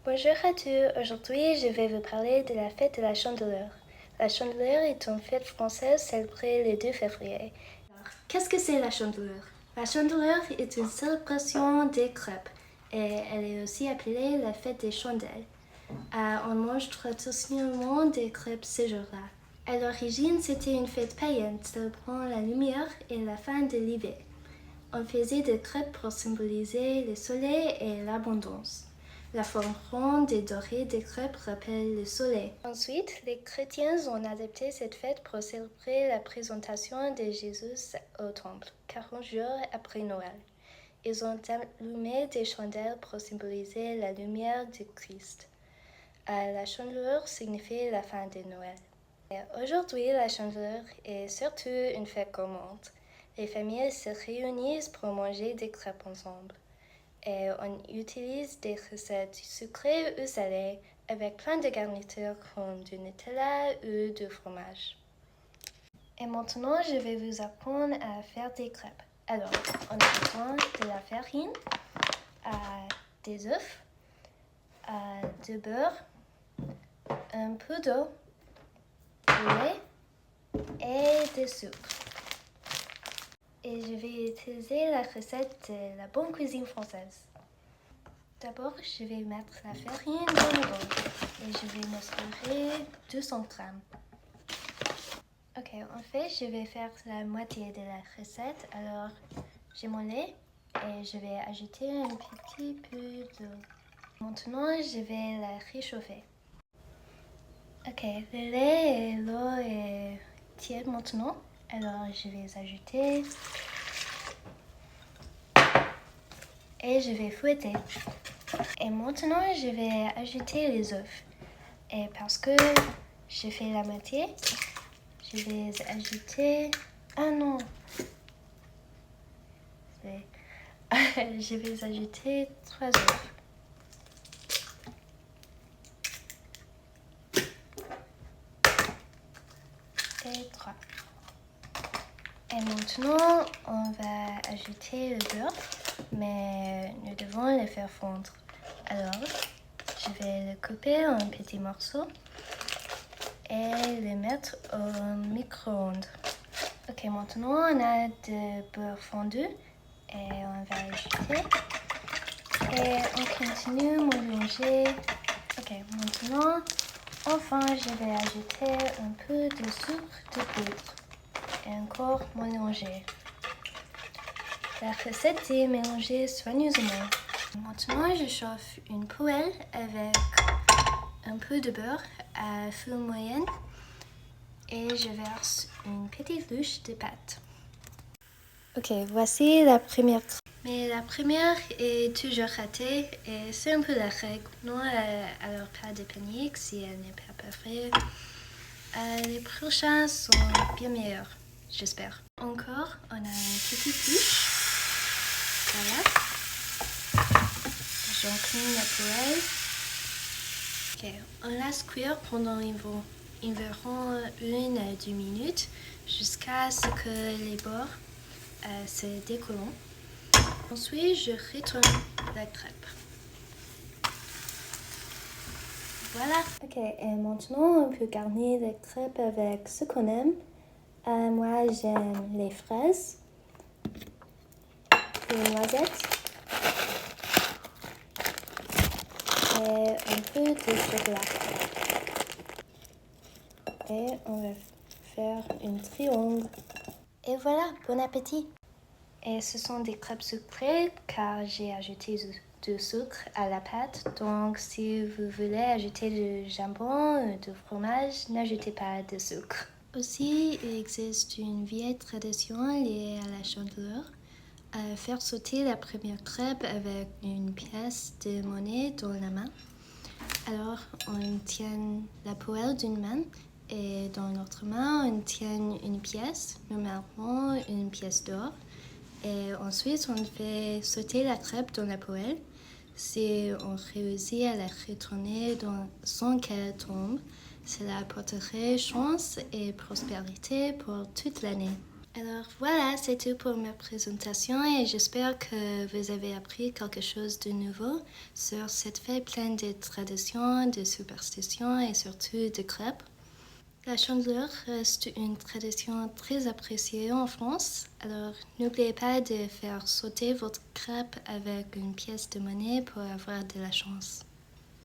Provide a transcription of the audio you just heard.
Bonjour à tous, aujourd'hui je vais vous parler de la fête de la Chandeleur. La Chandeleur est une fête française célébrée le 2 février. Qu'est-ce que c'est la Chandeleur? La Chandeleur est une célébration des crêpes et elle est aussi appelée la fête des chandelles. On mange traditionnellement des crêpes ce jour-là. À l'origine, c'était une fête païenne célébrant la lumière et la fin de l'hiver. On faisait des crêpes pour symboliser le soleil et l'abondance. La forme ronde et dorée des crêpes rappelle le soleil. Ensuite, les chrétiens ont adopté cette fête pour célébrer la présentation de Jésus au temple, 40 jours après Noël. Ils ont allumé des chandelles pour symboliser la lumière du Christ. La chandeleur signifie la fin de Noël. Aujourd'hui, la chandeleur est surtout une fête gourmande. Les familles se réunissent pour manger des crêpes ensemble. Et on utilise des recettes sucrées ou salées avec plein de garnitures comme du Nutella ou du fromage. Et maintenant, je vais vous apprendre à faire des crêpes. Alors, on a besoin de la farine, des œufs, du beurre, un peu d'eau, du lait et du sucre. Et je vais utiliser la recette de la bonne cuisine française. D'abord, je vais mettre la farine dans le bol et je vais mesurer 200 grammes. Ok, en fait, je vais faire la moitié de la recette. Alors, j'ai mon lait et je vais ajouter un petit peu d'eau. Maintenant, je vais la réchauffer. Ok, le lait et l'eau est tiède maintenant. Alors, je vais ajouter et je vais fouetter. Et maintenant, je vais ajouter les œufs. Et parce que j'ai fait la moitié, je vais ajouter... Ah non! Je vais ajouter 3 œufs. Et 3. Et maintenant, on va ajouter le beurre, mais nous devons le faire fondre. Alors, je vais le couper en petits morceaux et le mettre au micro-ondes. Ok, maintenant on a du beurre fondu et on va ajouter. Et on continue à mélanger. Ok, maintenant, enfin, je vais ajouter un peu de sucre de poudre et encore mélanger. La recette est mélangée soigneusement. Maintenant, je chauffe une poêle avec un peu de beurre à feu moyen et je verse une petite louche de pâte. Ok, voici la première crêpe. Mais la première est toujours ratée et c'est un peu la règle. Non, alors pas de panique si elle n'est pas parfaite. Les prochains sont bien meilleurs, j'espère. Encore, on a une petite louche. Voilà. J'incline la poêle. Ok, on laisse cuire pendant environ 1 à 2 minutes jusqu'à ce que les bords se décollent. Ensuite, je retourne la crêpe. Voilà. Ok, et maintenant on peut garnir les crêpes avec ce qu'on aime. Moi, j'aime les fraises, les noisettes et un peu de chocolat. Et on va faire une triangle. Et voilà, bon appétit! Et ce sont des crêpes sucrées car j'ai ajouté du sucre à la pâte. Donc si vous voulez ajouter du jambon ou du fromage, n'ajoutez pas de sucre. Aussi, il existe une vieille tradition liée à la chandeleur. Faire sauter la première crêpe avec une pièce de monnaie dans la main. Alors, on tient la poêle d'une main et dans l'autre main, on tient une pièce, normalement une pièce d'or. Et ensuite, on fait sauter la crêpe dans la poêle. Si on réussit à la retourner sans qu'elle tombe, cela apporterait chance et prospérité pour toute l'année. Alors voilà, c'est tout pour ma présentation et j'espère que vous avez appris quelque chose de nouveau sur cette fête pleine de traditions, de superstitions et surtout de crêpes. La chandeleur reste une tradition très appréciée en France, alors n'oubliez pas de faire sauter votre crêpe avec une pièce de monnaie pour avoir de la chance.